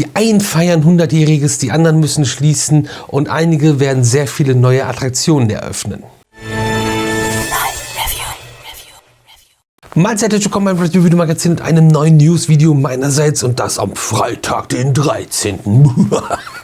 Die einen feiern 100-Jähriges, die anderen müssen schließen und einige werden sehr viele neue Attraktionen eröffnen. Mahlzeit, herzlich willkommen beim Review Video Magazin mit einem neuen News-Video meinerseits und das am Freitag, den 13.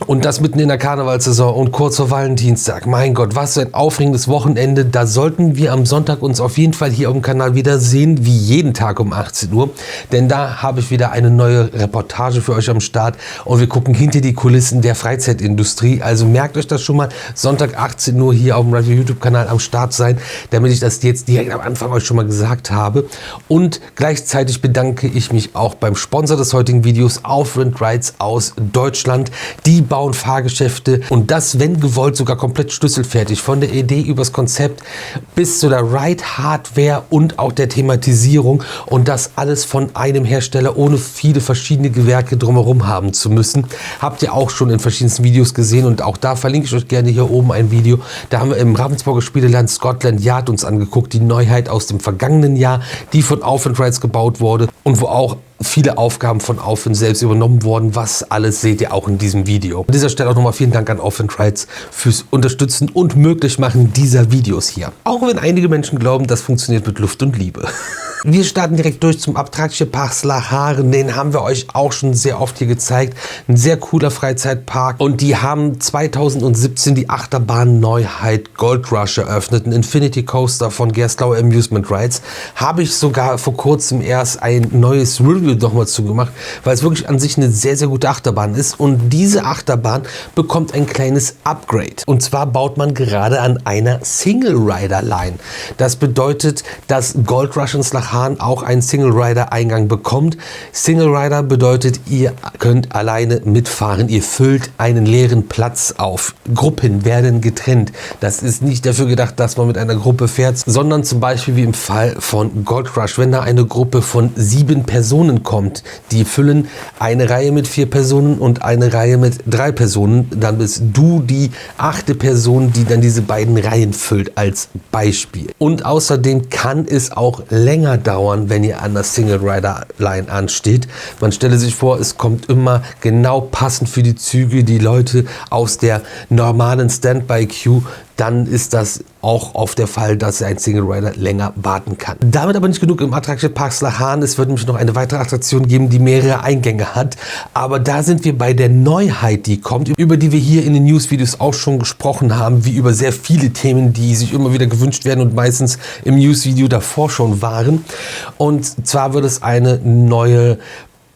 Und das mitten in der Karnevalssaison und kurz vor Valentinstag. Mein Gott, was für ein aufregendes Wochenende. Da sollten wir am Sonntag uns auf jeden Fall hier auf dem Kanal wieder sehen, wie jeden Tag um 18 Uhr. Denn da habe ich wieder eine neue Reportage für euch am Start und wir gucken hinter die Kulissen der Freizeitindustrie. Also merkt euch das schon mal, Sonntag 18 Uhr hier auf dem Review YouTube Kanal am Start sein, damit ich das jetzt direkt am Anfang euch schon mal gesagt habe. Und gleichzeitig bedanke ich mich auch beim Sponsor des heutigen Videos, Aufwind Rides aus Deutschland. Die bauen Fahrgeschäfte und das, wenn gewollt, sogar komplett schlüsselfertig. Von der Idee übers Konzept bis zu der Ride-Hardware und auch der Thematisierung. Und das alles von einem Hersteller, ohne viele verschiedene Gewerke drumherum haben zu müssen. Habt ihr auch schon in verschiedensten Videos gesehen und auch da verlinke ich euch gerne hier oben ein Video. Da haben wir im Ravensburger Spieleland Scotland Yard uns angeguckt, die Neuheit aus dem vergangenen Jahr, die von Aufwind Rides gebaut wurde und wo auch viele Aufgaben von Aufwind selbst übernommen wurden. Was alles seht ihr auch in diesem Video. An dieser Stelle auch nochmal vielen Dank an Aufwind Rides fürs Unterstützen und Möglichmachen dieser Videos hier. Auch wenn einige Menschen glauben, das funktioniert mit Luft und Liebe. Wir starten direkt durch zum Attractiepark Slagharen. Den haben wir euch auch schon sehr oft hier gezeigt. Ein sehr cooler Freizeitpark. Und die haben 2017 die Achterbahn-Neuheit Gold Rush eröffnet. Ein Infinity Coaster von Gerstlauer Amusement Rides. Habe ich sogar vor kurzem erst ein neues Review nochmal zugemacht, weil es wirklich an sich eine sehr, sehr gute Achterbahn ist. Und diese Achterbahn bekommt ein kleines Upgrade. Und zwar baut man gerade an einer Single-Rider-Line. Das bedeutet, dass Gold Rush in Slagharen auch einen Single-Rider-Eingang bekommt. Single-Rider bedeutet, ihr könnt alleine mitfahren. Ihr füllt einen leeren Platz auf. Gruppen werden getrennt. Das ist nicht dafür gedacht, dass man mit einer Gruppe fährt, sondern zum Beispiel wie im Fall von Gold Rush, wenn da eine Gruppe von 7 Personen kommt, die füllen eine Reihe mit 4 Personen und eine Reihe mit 3 Personen, dann bist du die 8. Person, die dann diese beiden Reihen füllt, als Beispiel. Und außerdem kann es auch länger dauern, wenn ihr an der Single-Rider-Line ansteht. Man stelle sich vor, es kommt immer genau passend für die Züge die Leute aus der normalen Standby-Queue. Dann ist das auch auf der Fall, dass ein Single Rider länger warten kann. Damit aber nicht genug im Attraktionspark Slagharen. Es wird nämlich noch eine weitere Attraktion geben, die mehrere Eingänge hat. Aber da sind wir bei der Neuheit, die kommt, über die wir hier in den News-Videos auch schon gesprochen haben, wie über sehr viele Themen, die sich immer wieder gewünscht werden und meistens im News-Video davor schon waren. Und zwar wird es eine neue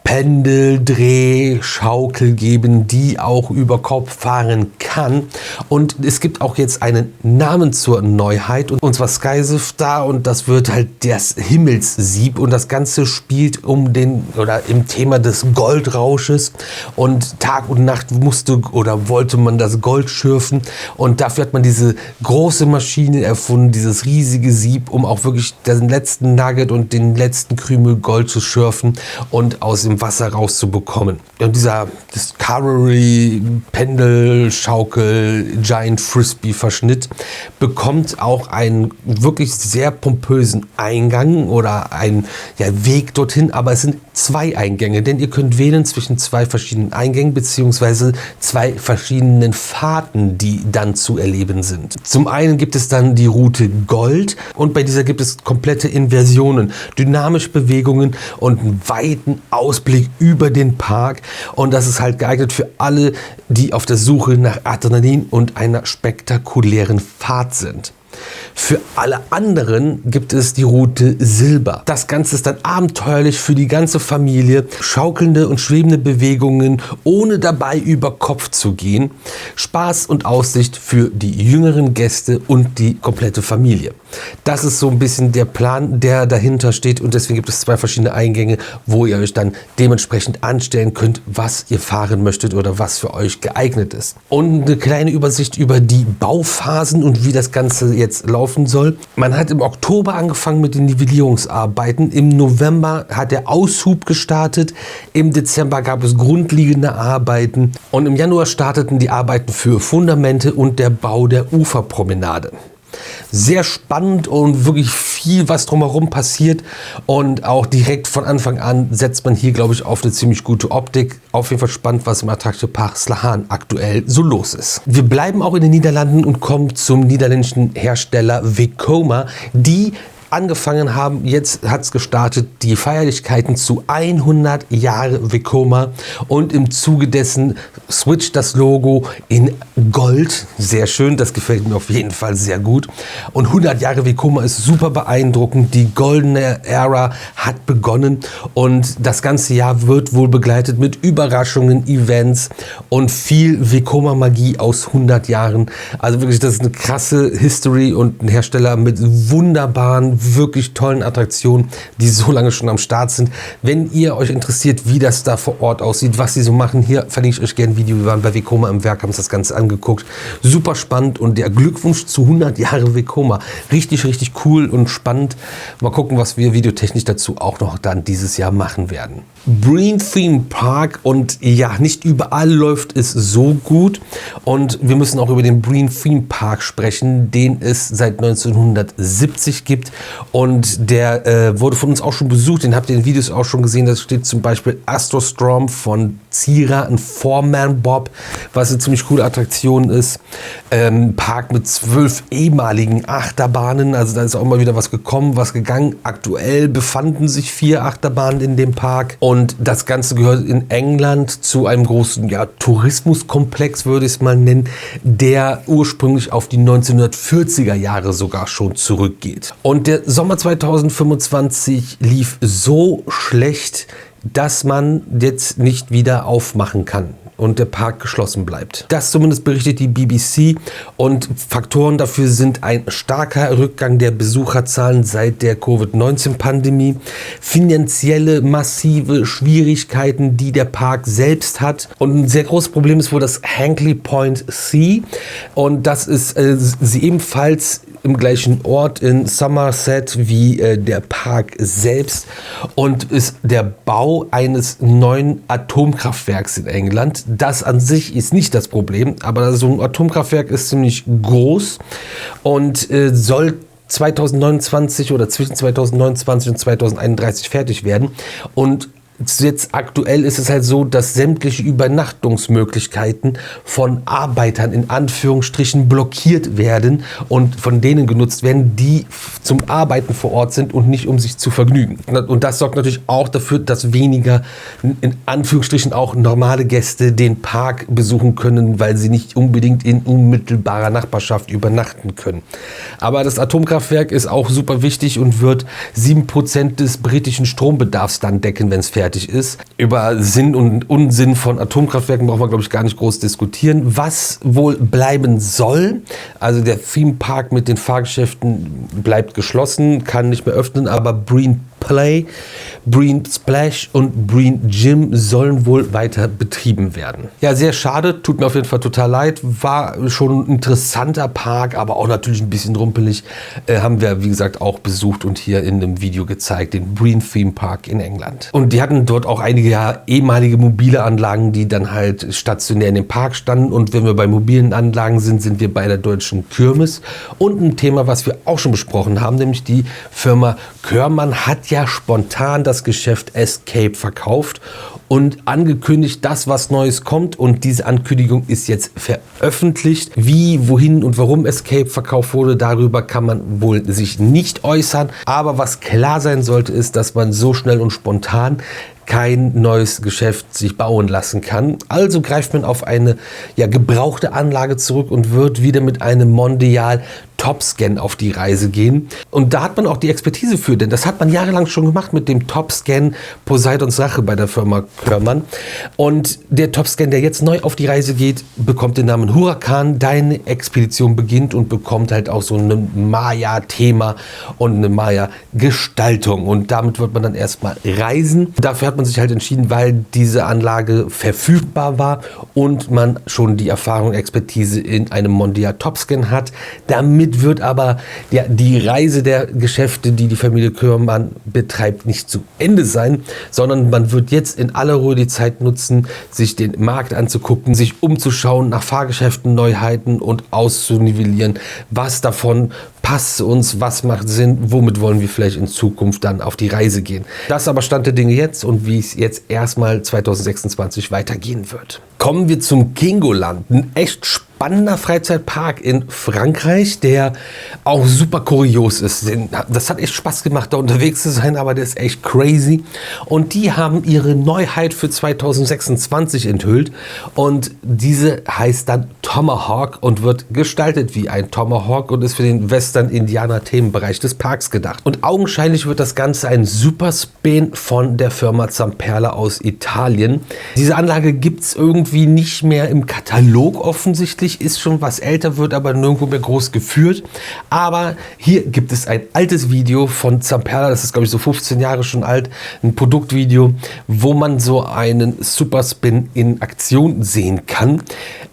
Pendeldrehschaukel geben, die auch über Kopf fahren kann. Und es gibt auch jetzt einen Namen zur Neuheit und zwar Skysifter und das wird halt das Himmelssieb und das Ganze spielt im Thema des Goldrausches und Tag und Nacht wollte man das Gold schürfen und dafür hat man diese große Maschine erfunden, dieses riesige Sieb, um auch wirklich den letzten Nugget und den letzten Krümel Gold zu schürfen und aus dem Wasser rauszubekommen. Und dieser Discovery Pendelschaukel Giant Frisbee Verschnitt bekommt auch einen wirklich sehr pompösen Eingang oder einen Weg dorthin, aber es sind 2 Eingänge, denn ihr könnt wählen zwischen 2 verschiedenen Eingängen bzw. 2 verschiedenen Fahrten, die dann zu erleben sind. Zum einen gibt es dann die Route Gold und bei dieser gibt es komplette Inversionen, dynamische Bewegungen und einen weiten Ausblick über den Park und das ist halt geeignet für alle, die auf der Suche nach Adrenalin und einer spektakulären Fahrt sind. Für alle anderen gibt es die Route Silber. Das Ganze ist dann abenteuerlich für die ganze Familie. Schaukelnde und schwebende Bewegungen, ohne dabei über Kopf zu gehen. Spaß und Aussicht für die jüngeren Gäste und die komplette Familie. Das ist so ein bisschen der Plan, der dahinter steht und deswegen gibt es 2 verschiedene Eingänge, wo ihr euch dann dementsprechend anstellen könnt, was ihr fahren möchtet oder was für euch geeignet ist. Und eine kleine Übersicht über die Bauphasen und wie das Ganze jetzt laufen soll. Man hat im Oktober angefangen mit den Nivellierungsarbeiten. Im November hat der Aushub gestartet. Im Dezember gab es grundlegende Arbeiten. Und im Januar starteten die Arbeiten für Fundamente und der Bau der Uferpromenade. Sehr spannend und wirklich viel, was drumherum passiert. Und auch direkt von Anfang an setzt man hier, glaube ich, auf eine ziemlich gute Optik. Auf jeden Fall spannend, was im Attractiepark Slahan aktuell so los ist. Wir bleiben auch in den Niederlanden und kommen zum niederländischen Hersteller Vekoma, die angefangen haben, jetzt hat es gestartet, die Feierlichkeiten zu 100 Jahre Vekoma, und im Zuge dessen switcht das Logo in Gold. Sehr schön, das gefällt mir auf jeden Fall sehr gut. Und 100 Jahre Vekoma ist super beeindruckend. Die goldene Ära hat begonnen und das ganze Jahr wird wohl begleitet mit Überraschungen, Events und viel Vekoma-Magie aus 100 Jahren. Also wirklich, das ist eine krasse History und ein Hersteller mit wunderbaren, wirklich tollen Attraktionen, die so lange schon am Start sind. Wenn ihr euch interessiert, wie das da vor Ort aussieht, was sie so machen, hier verlinke ich euch gerne ein Video. Wir waren bei Vekoma im Werk, haben uns das Ganze angeguckt. Super spannend und der Glückwunsch zu 100 Jahre Vekoma. Richtig, richtig cool und spannend. Mal gucken, was wir videotechnisch dazu auch noch dann dieses Jahr machen werden. Breen Theme Park, und ja, nicht überall läuft es so gut, und wir müssen auch über den Breen Theme Park sprechen, den es seit 1970 gibt, und der wurde von uns auch schon besucht, den habt ihr in den Videos auch schon gesehen. Da steht zum Beispiel Astrostrom von Cira, ein Four-Man-Bob, was eine ziemlich coole Attraktion ist. Park mit 12 ehemaligen Achterbahnen, also da ist auch immer wieder was gekommen, was gegangen. Aktuell befanden sich 4 Achterbahnen in dem Park, und das Ganze gehört in England zu einem großen Tourismuskomplex, würde ich es mal nennen, der ursprünglich auf die 1940er Jahre sogar schon zurückgeht. Und der Sommer 2025 lief so schlecht, dass man jetzt nicht wieder aufmachen kann und der Park geschlossen bleibt. Das zumindest berichtet die BBC, und Faktoren dafür sind ein starker Rückgang der Besucherzahlen seit der Covid-19-Pandemie, finanzielle massive Schwierigkeiten, die der Park selbst hat, und ein sehr großes Problem ist wohl das Hankley Point C, und das ist sie ebenfalls im gleichen Ort in Somerset wie der Park selbst, und ist der Bau eines neuen Atomkraftwerks in England. Das an sich ist nicht das Problem, aber so ein Atomkraftwerk ist ziemlich groß und soll 2029 oder zwischen 2029 und 2031 fertig werden. Und jetzt aktuell ist es halt so, dass sämtliche Übernachtungsmöglichkeiten von Arbeitern in Anführungsstrichen blockiert werden und von denen genutzt werden, die zum Arbeiten vor Ort sind und nicht um sich zu vergnügen. Und das sorgt natürlich auch dafür, dass weniger in Anführungsstrichen auch normale Gäste den Park besuchen können, weil sie nicht unbedingt in unmittelbarer Nachbarschaft übernachten können. Aber das Atomkraftwerk ist auch super wichtig und wird 7% des britischen Strombedarfs dann decken, wenn es fertig ist. Über Sinn und Unsinn von Atomkraftwerken brauchen wir, glaube ich, gar nicht groß diskutieren. Was wohl bleiben soll, also der Theme Park mit den Fahrgeschäften bleibt geschlossen, kann nicht mehr öffnen, aber Breen Play, Breen Splash und Breen Gym sollen wohl weiter betrieben werden. Ja, sehr schade, tut mir auf jeden Fall total leid. War schon ein interessanter Park, aber auch natürlich ein bisschen rumpelig. Haben wir, wie gesagt, auch besucht und hier in einem Video gezeigt, den Breen Theme Park in England. Und die hatten dort auch einige ehemalige mobile Anlagen, die dann halt stationär in dem Park standen. Und wenn wir bei mobilen Anlagen sind, sind wir bei der Deutschen Kirmes. Und ein Thema, was wir auch schon besprochen haben, nämlich die Firma Körmann hat ja spontan das Geschäft Escape verkauft und angekündigt, dass was Neues kommt, und diese Ankündigung ist jetzt veröffentlicht. Wie, wohin und warum Escape verkauft wurde, darüber kann man wohl sich nicht äußern, aber was klar sein sollte, ist, dass man so schnell und spontan kein neues Geschäft sich bauen lassen kann. Also greift man auf eine gebrauchte Anlage zurück und wird wieder mit einem Mondial Topscan auf die Reise gehen. Und da hat man auch die Expertise für, denn das hat man jahrelang schon gemacht mit dem Topscan Poseidons Rache bei der Firma Körmann. Und der Topscan, der jetzt neu auf die Reise geht, bekommt den Namen Huracan. Deine Expedition beginnt, und bekommt halt auch so ein Maya-Thema und eine Maya-Gestaltung. Und damit wird man dann erstmal reisen. Dafür hat man sich halt entschieden, weil diese Anlage verfügbar war und man schon die Erfahrung und Expertise in einem Mondial Topscan hat. Damit Damit wird aber die Reise der Geschäfte, die die Familie Köhrmann betreibt, nicht zu Ende sein, sondern man wird jetzt in aller Ruhe die Zeit nutzen, sich den Markt anzugucken, sich umzuschauen nach Fahrgeschäften, Neuheiten und auszunivellieren, was davon passt zu uns, was macht Sinn, womit wollen wir vielleicht in Zukunft dann auf die Reise gehen. Das aber Stand der Dinge jetzt und wie es jetzt erstmal 2026 weitergehen wird. Kommen wir zum Kingoland, ein echt spannender Freizeitpark in Frankreich, der auch super kurios ist. Das hat echt Spaß gemacht, da unterwegs zu sein, aber der ist echt crazy. Und die haben ihre Neuheit für 2026 enthüllt und diese heißt dann Tomahawk und wird gestaltet wie ein Tomahawk und ist für den Western-Indianer-Themenbereich des Parks gedacht. Und augenscheinlich wird das Ganze ein Superspin von der Firma Zamperla aus Italien. Diese Anlage gibt es irgendwie nicht mehr im Katalog offensichtlich, ist schon was älter, wird aber nirgendwo mehr groß geführt. Aber hier gibt es ein altes Video von Zamperla, das ist glaube ich so 15 Jahre schon alt, ein Produktvideo, wo man so einen Superspin in Aktion sehen kann.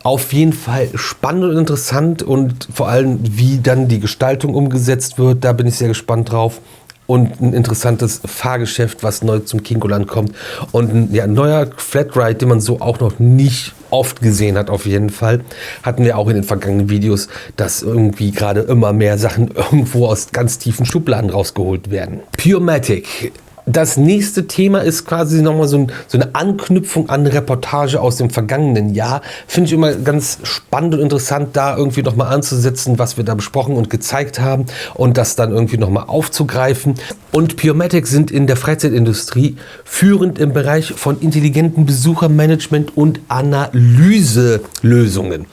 Auf jeden Fall spannend und interessant und vor allem wie dann die Gestaltung umgesetzt wird, da bin ich sehr gespannt drauf. Und ein interessantes Fahrgeschäft, was neu zum Kingoland kommt. Und ein neuer Flatride, den man so auch noch nicht oft gesehen hat auf jeden Fall. Hatten wir auch in den vergangenen Videos, dass irgendwie gerade immer mehr Sachen irgendwo aus ganz tiefen Schubladen rausgeholt werden. Purematic. Das nächste Thema ist quasi nochmal so eine Anknüpfung an eine Reportage aus dem vergangenen Jahr. Finde ich immer ganz spannend und interessant, da irgendwie nochmal anzusetzen, was wir da besprochen und gezeigt haben und das dann irgendwie nochmal aufzugreifen. Und Purematic sind in der Freizeitindustrie führend im Bereich von intelligenten Besuchermanagement und Analyselösungen.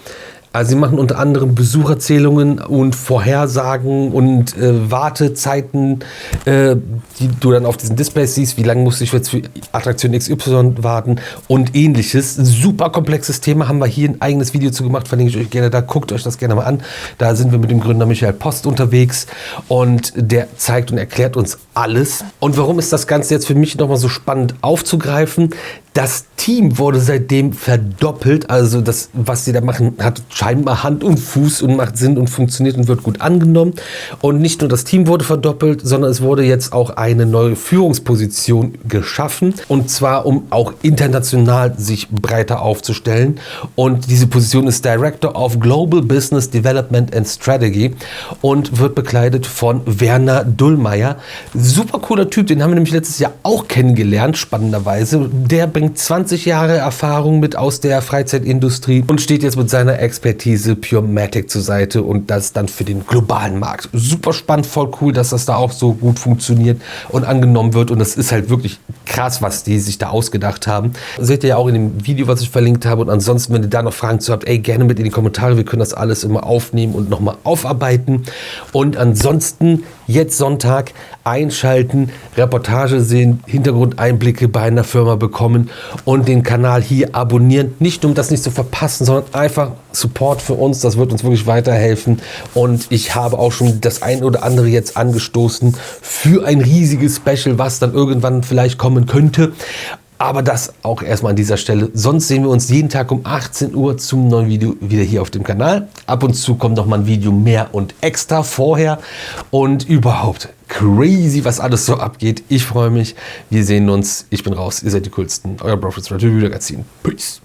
Also sie machen unter anderem Besucherzählungen und Vorhersagen und Wartezeiten, die du dann auf diesen Displays siehst, wie lange musste ich jetzt für Attraktion XY warten und ähnliches. Ein super komplexes Thema, haben wir hier ein eigenes Video zu gemacht, verlinke ich euch gerne da, guckt euch das gerne mal an. Da sind wir mit dem Gründer Michael Post unterwegs und der zeigt und erklärt uns alles. Und warum ist das Ganze jetzt für mich nochmal so spannend aufzugreifen? Das Team wurde seitdem verdoppelt, also das, was sie da machen, hat scheinbar Hand und Fuß und macht Sinn und funktioniert und wird gut angenommen. Und nicht nur das Team wurde verdoppelt, sondern es wurde jetzt auch eine neue Führungsposition geschaffen. Und zwar, um auch international sich breiter aufzustellen. Und diese Position ist Director of Global Business Development and Strategy und wird bekleidet von Werner Dullmeier. Super cooler Typ, den haben wir nämlich letztes Jahr auch kennengelernt, spannenderweise. Der bringt 20 Jahre Erfahrung mit aus der Freizeitindustrie und steht jetzt mit seiner Expertise Purematic zur Seite und das dann für den globalen Markt. Super spannend, voll cool, dass das da auch so gut funktioniert und angenommen wird und das ist halt wirklich krass, was die sich da ausgedacht haben. Seht ihr ja auch in dem Video, was ich verlinkt habe und ansonsten, wenn ihr da noch Fragen zu habt, ey, gerne mit in die Kommentare, wir können das alles immer aufnehmen und nochmal aufarbeiten und ansonsten jetzt Sonntag einschalten, Reportage sehen, Hintergrundeinblicke bei einer Firma bekommen und den Kanal hier abonnieren. Nicht um das nicht zu verpassen, sondern einfach Support für uns. Das wird uns wirklich weiterhelfen. Und ich habe auch schon das ein oder andere jetzt angestoßen für ein riesiges Special, was dann irgendwann vielleicht kommen könnte. Aber das auch erstmal an dieser Stelle. Sonst sehen wir uns jeden Tag um 18 Uhr zum neuen Video wieder hier auf dem Kanal. Ab und zu kommt noch mal ein Video mehr und extra vorher. Und überhaupt crazy, was alles so abgeht. Ich freue mich. Wir sehen uns. Ich bin raus. Ihr seid die coolsten. Euer Profits Review Magazin. Peace.